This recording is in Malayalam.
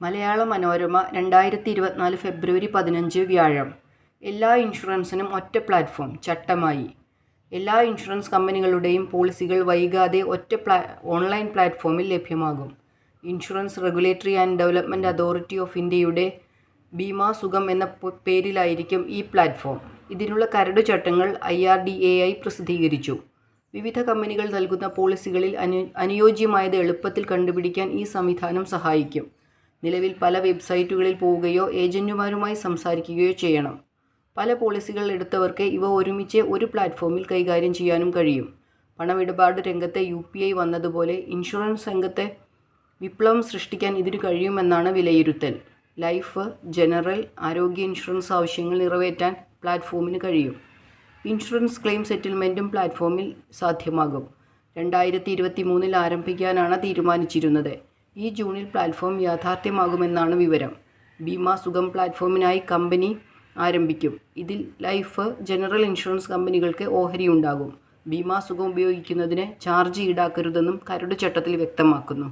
മലയാള മനോരമ 2024 ഫെബ്രുവരി 15 വ്യാഴം. എല്ലാ ഇൻഷുറൻസിനും ഒറ്റ പ്ലാറ്റ്ഫോം ചട്ടമായി. എല്ലാ ഇൻഷുറൻസ് കമ്പനികളുടെയും പോളിസികൾ വൈകാതെ ഒറ്റ ഓൺലൈൻ പ്ലാറ്റ്ഫോമിൽ ലഭ്യമാകും. Insurance regulatory and development authority of ഇന്ത്യയുടെ ബീമാ സുഗം എന്ന പേരിലായിരിക്കും ഈ പ്ലാറ്റ്ഫോം. ഇതിനുള്ള കരട് ചട്ടങ്ങൾ IRDAI പ്രസിദ്ധീകരിച്ചു. വിവിധ കമ്പനികൾ നൽകുന്ന പോളിസികളിൽ അനുയോജ്യമായത് എളുപ്പത്തിൽ കണ്ടുപിടിക്കാൻ ഈ സംവിധാനം സഹായിക്കും. നിലവിൽ പല വെബ്സൈറ്റുകളിൽ പോവുകയോ ഏജന്റുമാരുമായി സംസാരിക്കുകയോ ചെയ്യണം. പല പോളിസികൾ എടുത്തവർക്ക് ഇവ ഒരുമിച്ച് ഒരു പ്ലാറ്റ്ഫോമിൽ കൈകാര്യം ചെയ്യാനും കഴിയും. പണമിടപാട് രംഗത്തെ UPI വന്നതുപോലെ ഇൻഷുറൻസ് രംഗത്തെ വിപ്ലവം സൃഷ്ടിക്കാൻ ഇതിനു കഴിയുമെന്നാണ് വിലയിരുത്തൽ. ലൈഫ്, ജനറൽ, ആരോഗ്യ ഇൻഷുറൻസ് ആവശ്യങ്ങൾ നിറവേറ്റാൻ പ്ലാറ്റ്ഫോമിന് കഴിയും. ഇൻഷുറൻസ് ക്ലെയിം സെറ്റിൽമെൻറ്റും പ്ലാറ്റ്ഫോമിൽ സാധ്യമാകും. 2023 ആരംഭിക്കാനാണ് തീരുമാനിച്ചിരുന്നത്. ഈ ജൂണിൽ പ്ലാറ്റ്ഫോം യാഥാർത്ഥ്യമാകുമെന്നാണ് വിവരം. ബീമാ സുഗം പ്ലാറ്റ്ഫോമിനായി കമ്പനി ആരംഭിക്കും. ഇതിൽ ലൈഫ്, ജനറൽ ഇൻഷുറൻസ് കമ്പനികൾക്ക് ഓഹരിയുണ്ടാകും. ബീമാ സുഗം ഉപയോഗിക്കുന്നതിന് ചാർജ് ഈടാക്കരുതെന്നും കരട് ചട്ടത്തിൽ വ്യക്തമാക്കുന്നു.